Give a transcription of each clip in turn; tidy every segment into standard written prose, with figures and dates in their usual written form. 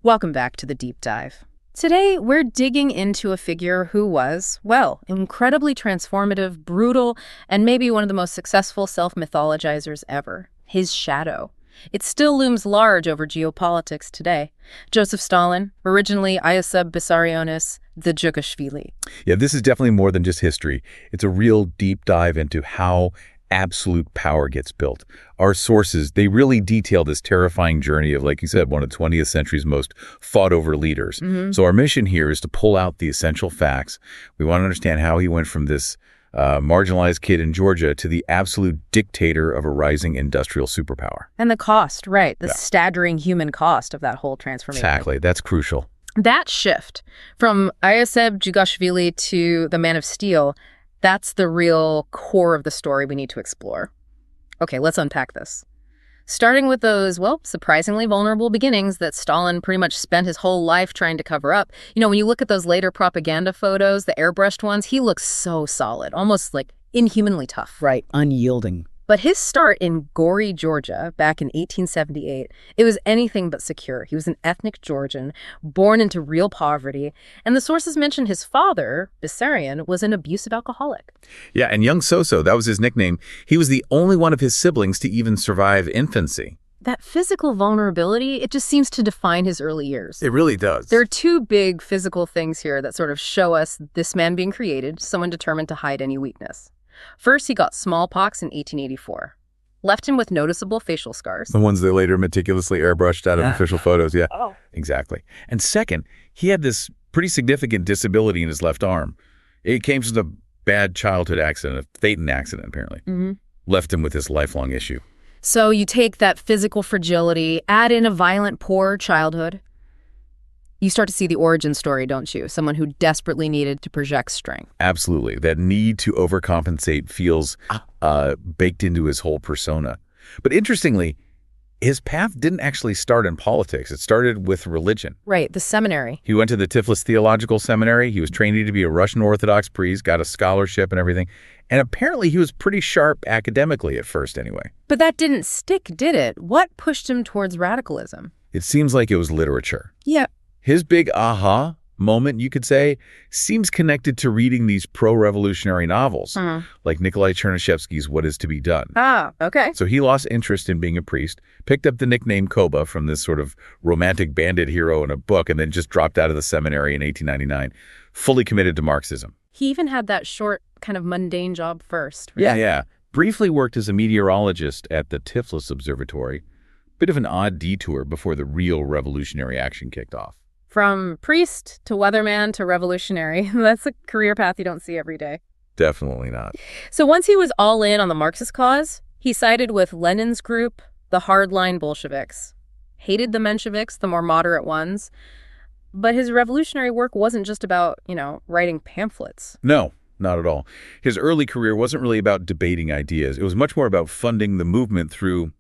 Welcome back to the Deep Dive. Today, we're digging into a figure who was, well, incredibly transformative, brutal, and maybe one of the most successful self-mythologizers ever. His shadow. It still looms large over geopolitics today. Joseph Stalin, originally Ioseb Vissarionis, the Jugashvili. Yeah, this is definitely more than just history. It's a real deep dive into how absolute power gets built. Our sources, they really detail this terrifying journey of, like you said, one of the 20th century's most fought-over leaders. So our mission here is to pull out the essential facts. We want to understand how he went from this marginalized kid in Georgia to the absolute dictator of a rising industrial superpower. And the cost, right, the staggering human cost of that whole transformation. Exactly, that's crucial. That shift from Ioseb Jugashvili to the Man of Steel, that's the real core of the story we need to explore. Okay, let's unpack this. Starting with those, well, surprisingly vulnerable beginnings that Stalin pretty much spent his whole life trying to cover up. You know, when you look at those later propaganda photos, the airbrushed ones, he looks so solid, almost like inhumanly tough. Right, unyielding. But his start in Gori, Georgia, back in 1878, it was anything but secure. He was an ethnic Georgian, born into real poverty, and the sources mention his father, Vissarion, was an abusive alcoholic. Yeah, and young Soso, that was his nickname. He was the only one of his siblings to even survive infancy. That physical vulnerability, it just seems to define his early years. It really does. There are two big physical things here that sort of show us this man being created, someone determined to hide any weakness. First, he got smallpox in 1884. Left him with noticeable facial scars. The ones they later meticulously airbrushed out of official photos, yeah. Oh. Exactly. And second, he had this pretty significant disability in his left arm. It came from a bad childhood accident, a Phaeton accident, apparently. Left him with this lifelong issue. So you take that physical fragility, add in a violent, poor childhood. You start to see the origin story, don't you? Someone who desperately needed to project strength. Absolutely. That need to overcompensate feels baked into his whole persona. But interestingly, his path didn't actually start in politics. It started with religion. Right, the seminary. He went to the Tiflis Theological Seminary. He was trained to be a Russian Orthodox priest, got a scholarship and everything. And apparently he was pretty sharp academically at first anyway. But that didn't stick, did it? What pushed him towards radicalism? It seems like it was literature. Yeah. His big aha moment, you could say, seems connected to reading these pro-revolutionary novels, like Nikolai Chernyshevsky's What Is to Be Done. Ah, okay. So he lost interest in being a priest, picked up the nickname Koba from this sort of romantic bandit hero in a book, and then just dropped out of the seminary in 1899, fully committed to Marxism. He even had that short, kind of mundane job first. Right? Yeah. Briefly worked as a meteorologist at the Tiflis Observatory. Bit of an odd detour before the real revolutionary action kicked off. From priest to weatherman to revolutionary. That's a career path you don't see every day. Definitely not. So once he was all in on the Marxist cause, he sided with Lenin's group, the hardline Bolsheviks. Hated the Mensheviks, the more moderate ones. But his revolutionary work wasn't just about, writing pamphlets. No, not at all. His early career wasn't really about debating ideas. It was much more about funding the movement through,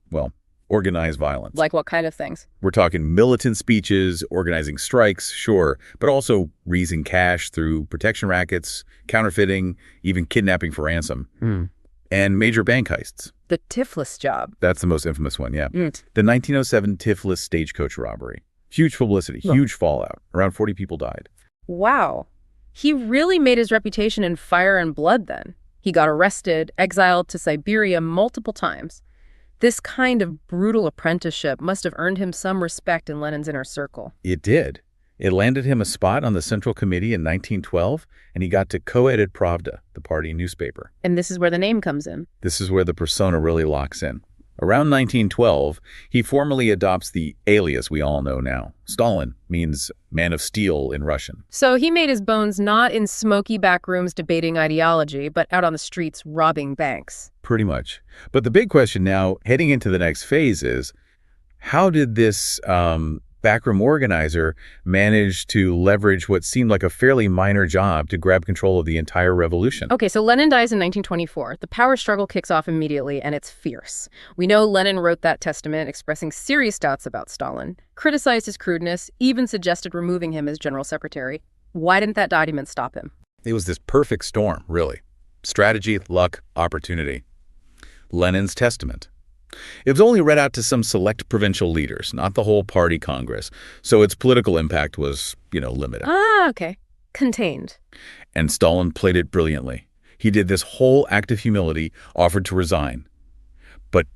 organized violence. Like what kind of things? We're talking militant speeches, organizing strikes, sure, but also raising cash through protection rackets, counterfeiting, even kidnapping for ransom, and major bank heists. The Tiflis job. That's the most infamous one, yeah. The 1907 Tiflis stagecoach robbery. Huge publicity, huge fallout. Around 40 people died. Wow. He really made his reputation in fire and blood then. He got arrested, exiled to Siberia multiple times. This kind of brutal apprenticeship must have earned him some respect in Lenin's inner circle. It did. It landed him a spot on the Central Committee in 1912, and he got to co-edit Pravda, the party newspaper. And this is where the name comes in. This is where the persona really locks in. Around 1912, he formally adopts the alias we all know now. Stalin means man of steel in Russian. So he made his bones not in smoky back rooms debating ideology, but out on the streets robbing banks. Pretty much. But the big question now, heading into the next phase, is how did this backroom organizer manage to leverage what seemed like a fairly minor job to grab control of the entire revolution? Okay, so Lenin dies in 1924. The power struggle kicks off immediately, and it's fierce. We know Lenin wrote that testament expressing serious doubts about Stalin, criticized his crudeness, even suggested removing him as general secretary. Why didn't that document stop him? It was this perfect storm, really. Strategy, luck, opportunity. Lenin's testament. It was only read out to some select provincial leaders, not the whole party Congress, so its political impact was, limited. Ah, okay. Contained. And Stalin played it brilliantly. He did this whole act of humility, offered to resign. But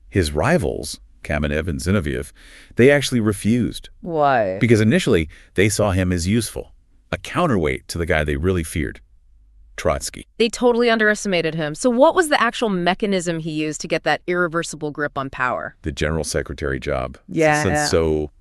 his rivals, Kamenev and Zinoviev, they actually refused. Why? Because initially, they saw him as useful, a counterweight to the guy they really feared, Trotsky. They totally underestimated him. So what was the actual mechanism he used to get that irreversible grip on power? The general secretary job. Yeah. Sounds so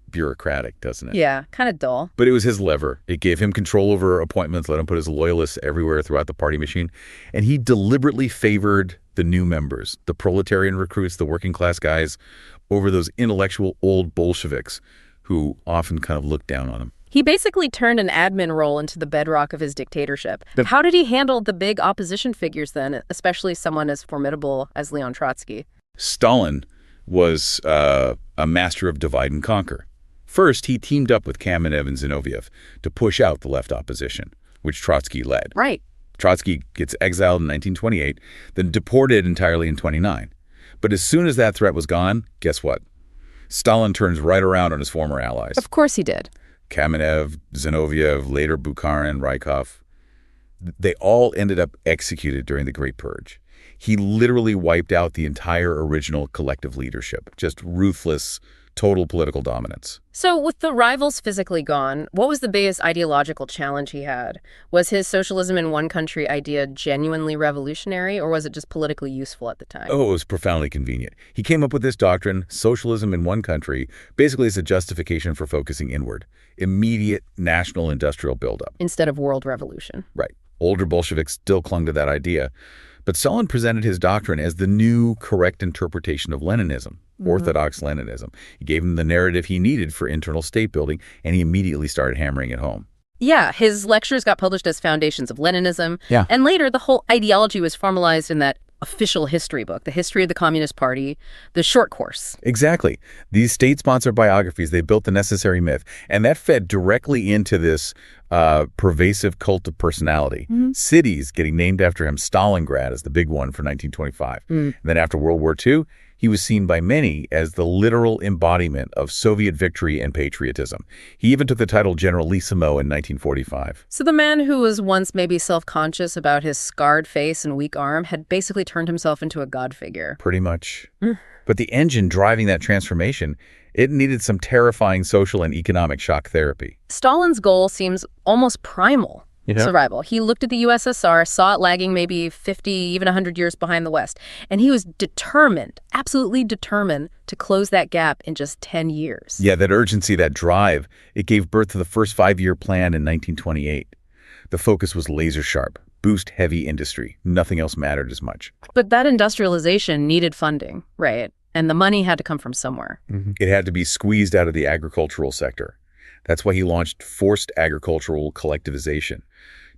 bureaucratic, doesn't it? Yeah, kind of dull. But it was his lever. It gave him control over appointments, let him put his loyalists everywhere throughout the party machine. And he deliberately favored the new members, the proletarian recruits, the working class guys, over those intellectual old Bolsheviks who often kind of looked down on him. He basically turned an admin role into the bedrock of his dictatorship. How did he handle the big opposition figures then, especially someone as formidable as Leon Trotsky? Stalin was a master of divide and conquer. First, he teamed up with Kamenev and Zinoviev to push out the left opposition, which Trotsky led. Right. Trotsky gets exiled in 1928, then deported entirely in 29. But as soon as that threat was gone, guess what? Stalin turns right around on his former allies. Of course he did. Kamenev, Zinoviev, later Bukharin, Rykov. They all ended up executed during the Great Purge. He literally wiped out the entire original collective leadership. Just ruthless, total political dominance. So with the rivals physically gone, what was the biggest ideological challenge he had? Was his socialism in one country idea genuinely revolutionary, or was it just politically useful at the time? Oh, it was profoundly convenient. He came up with this doctrine, socialism in one country, basically as a justification for focusing inward. Immediate national industrial buildup. Instead of world revolution. Right. Older Bolsheviks still clung to that idea. But Stalin presented his doctrine as the new correct interpretation of Leninism, orthodox Leninism. He gave him the narrative he needed for internal state building, and he immediately started hammering it home. Yeah, his lectures got published as Foundations of Leninism. Yeah. And later, the whole ideology was formalized in that official history book, The History of the Communist Party, the short course. Exactly. These state-sponsored biographies, they built the necessary myth, and that fed directly into this pervasive cult of personality. Cities getting named after him. Stalingrad is the big one for 1925. And then after World War II, he was seen by many as the literal embodiment of Soviet victory and patriotism. He even took the title Generalissimo in 1945. So the man who was once maybe self-conscious about his scarred face and weak arm had basically turned himself into a god figure. Pretty much. But the engine driving that transformation, it needed some terrifying social and economic shock therapy. Stalin's goal seems almost primal. Survival. He looked at the USSR, saw it lagging maybe 50, even 100 years behind the West, and he was determined, absolutely determined, to close that gap in just 10 years. Yeah, that urgency, that drive, it gave birth to the first 5-year plan in 1928. The focus was laser sharp, boost heavy industry. Nothing else mattered as much. But that industrialization needed funding, right? And the money had to come from somewhere. It had to be squeezed out of the agricultural sector. That's why he launched forced agricultural collectivization,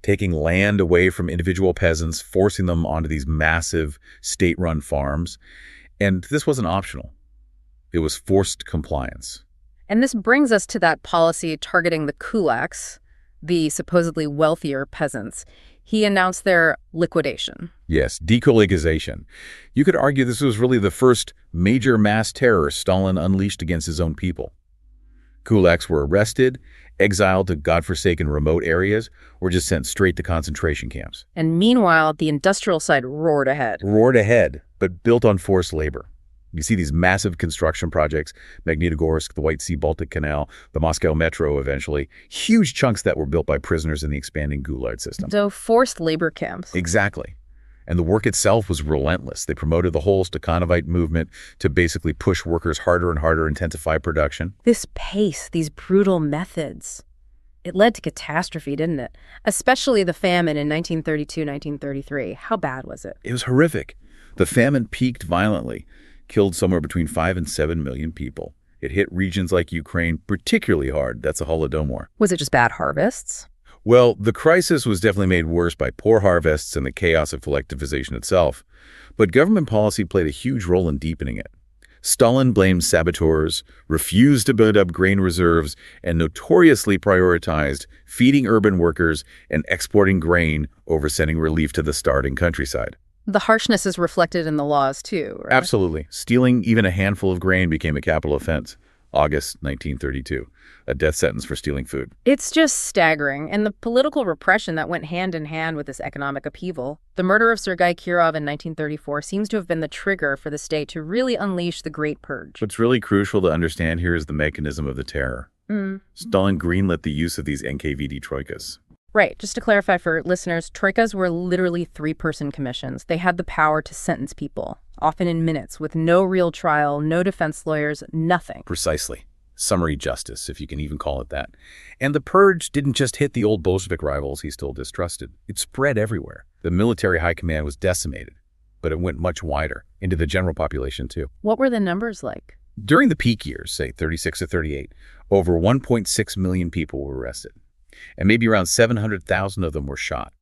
taking land away from individual peasants, forcing them onto these massive state-run farms. And this wasn't optional. It was forced compliance. And this brings us to that policy targeting the kulaks, the supposedly wealthier peasants. He announced their liquidation. Yes, dekollegization. You could argue this was really the first major mass terror Stalin unleashed against his own people. Kulaks were arrested, exiled to godforsaken remote areas, or just sent straight to concentration camps. And meanwhile, the industrial side roared ahead, but built on forced labor. You see these massive construction projects, Magnitogorsk, the White Sea-Baltic Canal, the Moscow Metro eventually, huge chunks that were built by prisoners in the expanding Gulag system. So forced labor camps. Exactly. And the work itself was relentless. They promoted the whole Stakhanovite movement to basically push workers harder and harder, intensify production. This pace, these brutal methods, it led to catastrophe, didn't it? Especially the famine in 1932, 1933. How bad was it? It was horrific. The famine peaked violently, killed somewhere between 5 and 7 million people. It hit regions like Ukraine particularly hard. That's the Holodomor. Was it just bad harvests? Well, the crisis was definitely made worse by poor harvests and the chaos of collectivization itself. But government policy played a huge role in deepening it. Stalin blamed saboteurs, refused to build up grain reserves, and notoriously prioritized feeding urban workers and exporting grain over sending relief to the starving countryside. The harshness is reflected in the laws, too, right? Absolutely. Stealing even a handful of grain became a capital offense. August 1932, a death sentence for stealing food. It's just staggering. And the political repression that went hand in hand with this economic upheaval, the murder of Sergei Kirov in 1934 seems to have been the trigger for the state to really unleash the Great Purge. What's really crucial to understand here is the mechanism of the terror. Stalin greenlit the use of these NKVD troikas. Right. Just to clarify for listeners, troikas were literally three-person commissions. They had the power to sentence people, often in minutes, with no real trial, no defense lawyers, nothing. Precisely. Summary justice, if you can even call it that. And the purge didn't just hit the old Bolshevik rivals he still distrusted. It spread everywhere. The military high command was decimated, but it went much wider, into the general population too. What were the numbers like? During the peak years, say 36 to 38, over 1.6 million people were arrested. And maybe around 700,000 of them were shot,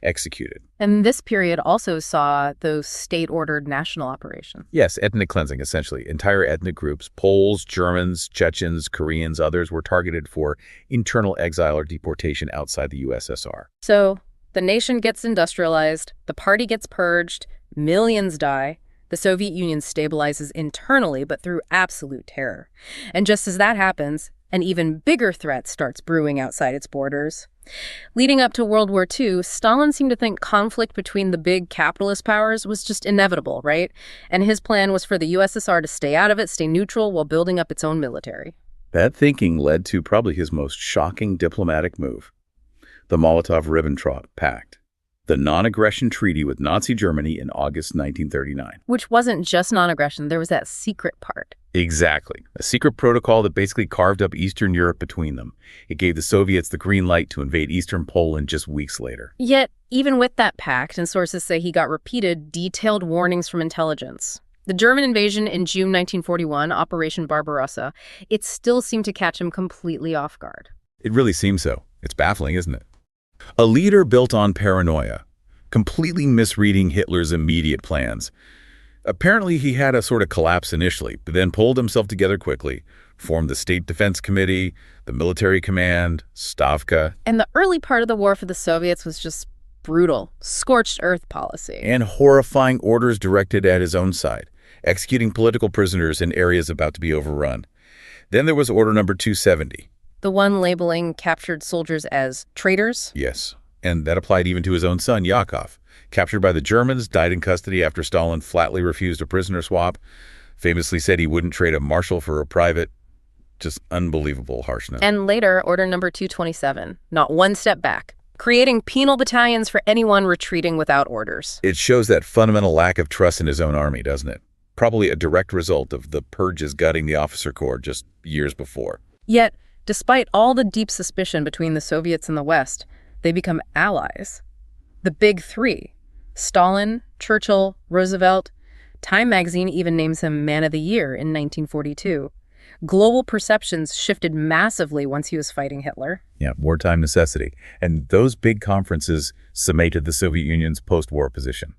executed. And this period also saw those state-ordered national operations. Yes, ethnic cleansing, essentially. Entire ethnic groups, Poles, Germans, Chechens, Koreans, others, were targeted for internal exile or deportation outside the USSR. So the nation gets industrialized, the party gets purged, millions die. The Soviet Union stabilizes internally, but through absolute terror. And just as that happens, an even bigger threat starts brewing outside its borders. Leading up to World War II, Stalin seemed to think conflict between the big capitalist powers was just inevitable, right? And his plan was for the USSR to stay out of it, stay neutral, while building up its own military. That thinking led to probably his most shocking diplomatic move, the Molotov-Ribbentrop Pact, the non-aggression treaty with Nazi Germany in August 1939. Which wasn't just non-aggression, there was that secret part. Exactly. A secret protocol that basically carved up Eastern Europe between them. It gave the Soviets the green light to invade Eastern Poland just weeks later. Yet, even with that pact, and sources say he got repeated, detailed warnings from intelligence. The German invasion in June 1941, Operation Barbarossa, it still seemed to catch him completely off guard. It really seems so. It's baffling, isn't it? A leader built on paranoia, completely misreading Hitler's immediate plans. Apparently, he had a sort of collapse initially, but then pulled himself together quickly, formed the State Defense Committee, the Military Command, Stavka. And the early part of the war for the Soviets was just brutal, scorched earth policy. And horrifying orders directed at his own side, executing political prisoners in areas about to be overrun. Then there was Order Number 270. The one labeling captured soldiers as traitors? Yes, and that applied even to his own son, Yakov. Captured by the Germans, died in custody after Stalin flatly refused a prisoner swap, famously said he wouldn't trade a marshal for a private. Just unbelievable harshness. And later, Order Number 227, not one step back, creating penal battalions for anyone retreating without orders. It shows that fundamental lack of trust in his own army, doesn't it? Probably a direct result of the purges gutting the officer corps just years before. Yet, despite all the deep suspicion between the Soviets and the West, they become allies. The big three, Stalin, Churchill, Roosevelt. Time magazine even names him Man of the Year in 1942. Global perceptions shifted massively once he was fighting Hitler. Yeah, wartime necessity. And those big conferences summated the Soviet Union's post-war position.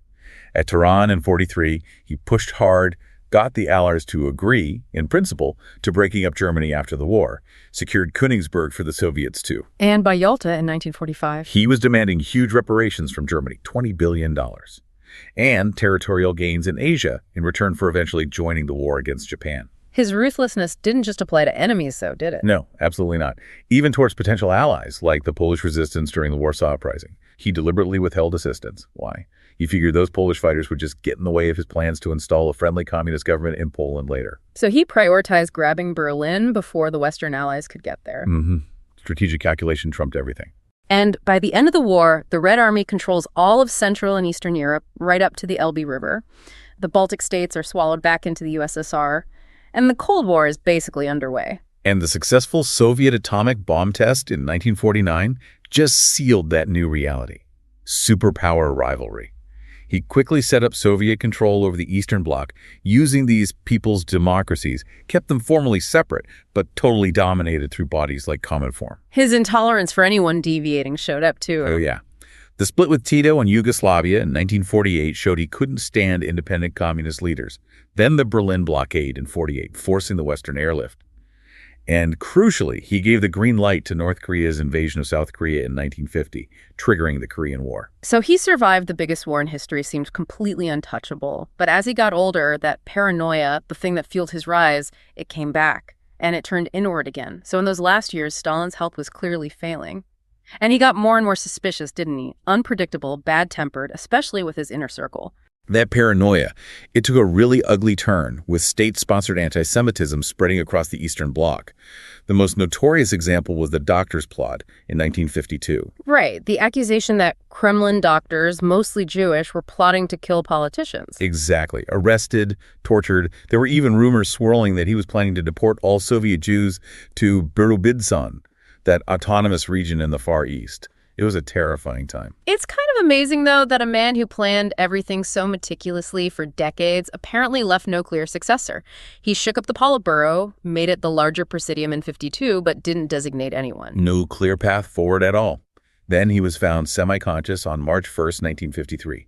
At Tehran in 1943, he pushed hard, got the Allies to agree, in principle, to breaking up Germany after the war, secured Königsberg for the Soviets too. And by Yalta in 1945. He was demanding huge reparations from Germany, $20 billion, and territorial gains in Asia in return for eventually joining the war against Japan. His ruthlessness didn't just apply to enemies, though, did it? No, absolutely not. Even towards potential allies, like the Polish resistance during the Warsaw Uprising. He deliberately withheld assistance. Why? He figured those Polish fighters would just get in the way of his plans to install a friendly communist government in Poland later. So he prioritized grabbing Berlin before the Western allies could get there. Strategic calculation trumped everything. And by the end of the war, the Red Army controls all of Central and Eastern Europe, right up to the Elbe River. The Baltic states are swallowed back into the USSR. And the Cold War is basically underway. And the successful Soviet atomic bomb test in 1949 just sealed that new reality. Superpower rivalry. He quickly set up Soviet control over the Eastern Bloc, using these people's democracies, kept them formally separate, but totally dominated through bodies like Cominform. His intolerance for anyone deviating showed up, too. Oh, yeah. The split with Tito and Yugoslavia in 1948 showed he couldn't stand independent communist leaders. Then the Berlin blockade in 1948, forcing the Western airlift. And crucially, he gave the green light to North Korea's invasion of South Korea in 1950, triggering the Korean War. So he survived the biggest war in history, seemed completely untouchable. But as he got older, that paranoia, the thing that fueled his rise, it came back. And it turned inward again. So in those last years, Stalin's help was clearly failing. And he got more and more suspicious, didn't he? Unpredictable, bad-tempered, especially with his inner circle. That paranoia, it took a really ugly turn, with state-sponsored anti-Semitism spreading across the Eastern Bloc. The most notorious example was the doctors' plot in 1952. Right, the accusation that Kremlin doctors, mostly Jewish, were plotting to kill politicians. Exactly. Arrested, tortured. There were even rumors swirling that he was planning to deport all Soviet Jews to Birobidsan, that autonomous region in the Far East. It was a terrifying time. It's kind of amazing, though, that a man who planned everything so meticulously for decades apparently left no clear successor. He shook up the Politburo, made it the larger Presidium in '52, but didn't designate anyone. No clear path forward at all. Then he was found semi-conscious on March 1st, 1953.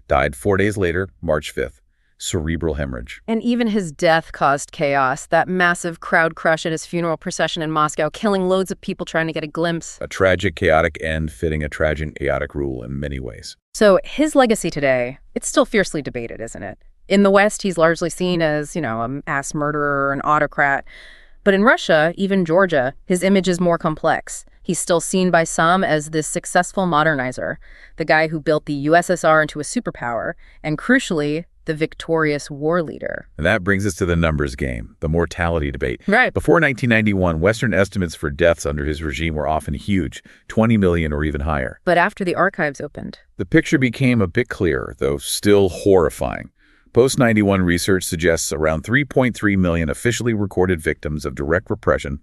Died 4 days later, March 5th. Cerebral hemorrhage. And even his death caused chaos. That massive crowd crush at his funeral procession in Moscow, killing loads of people trying to get a glimpse. A tragic, chaotic end fitting a tragic, chaotic rule in many ways. So his legacy today, it's still fiercely debated, isn't it? In the West, he's largely seen as, a mass murderer, an autocrat. But in Russia, even Georgia, his image is more complex. He's still seen by some as this successful modernizer, the guy who built the USSR into a superpower, and crucially, the victorious war leader. And that brings us to the numbers game, the mortality debate. Right. Before 1991, Western estimates for deaths under his regime were often huge, 20 million or even higher. But after the archives opened, the picture became a bit clearer, though still horrifying. Post-91 research suggests around 3.3 million officially recorded victims of direct repression,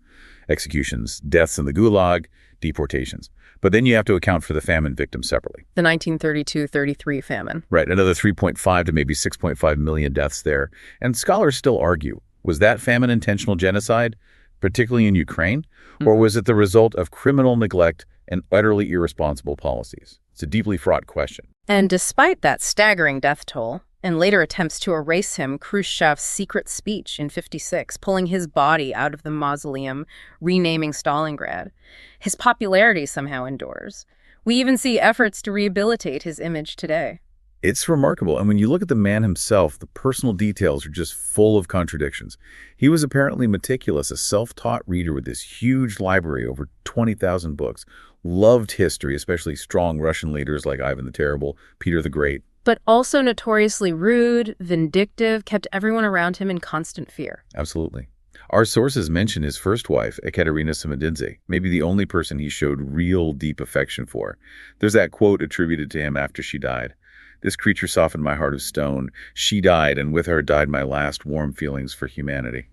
executions, deaths in the Gulag, deportations. But then you have to account for the famine victims separately. The 1932-33 famine. Right, another 3.5 to maybe 6.5 million deaths there. And scholars still argue, was that famine intentional genocide, particularly in Ukraine? Or was it the result of criminal neglect and utterly irresponsible policies? It's a deeply fraught question. And despite that staggering death toll, and later attempts to erase him, Khrushchev's secret speech in '56, pulling his body out of the mausoleum, renaming Stalingrad, his popularity somehow endures. We even see efforts to rehabilitate his image today. It's remarkable. And when you look at the man himself, the personal details are just full of contradictions. He was apparently meticulous, a self-taught reader with this huge library, over 20,000 books, loved history, especially strong Russian leaders like Ivan the Terrible, Peter the Great. But also notoriously rude, vindictive, kept everyone around him in constant fear. Absolutely. Our sources mention his first wife, Ekaterina Samodinze, maybe the only person he showed real deep affection for. There's that quote attributed to him after she died. "This creature softened my heart of stone. She died, and with her died my last warm feelings for humanity."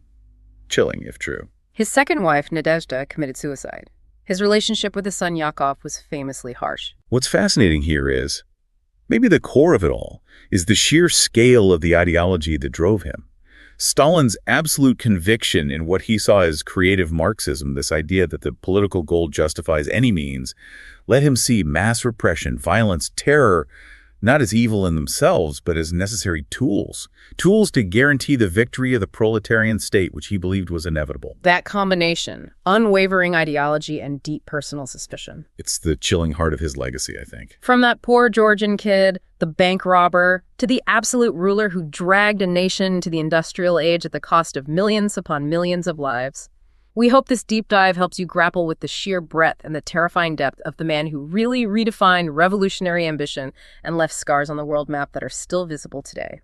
Chilling, if true. His second wife, Nadezhda, committed suicide. His relationship with his son Yakov was famously harsh. What's fascinating here is, maybe the core of it all is the sheer scale of the ideology that drove him. Stalin's absolute conviction in what he saw as creative Marxism, this idea that the political goal justifies any means, let him see mass repression, violence, terror, not as evil in themselves, but as necessary tools. Tools to guarantee the victory of the proletarian state, which he believed was inevitable. That combination, unwavering ideology and deep personal suspicion. It's the chilling heart of his legacy, I think. From that poor Georgian kid, the bank robber, to the absolute ruler who dragged a nation into the industrial age at the cost of millions upon millions of lives. We hope this deep dive helps you grapple with the sheer breadth and the terrifying depth of the man who really redefined revolutionary ambition and left scars on the world map that are still visible today.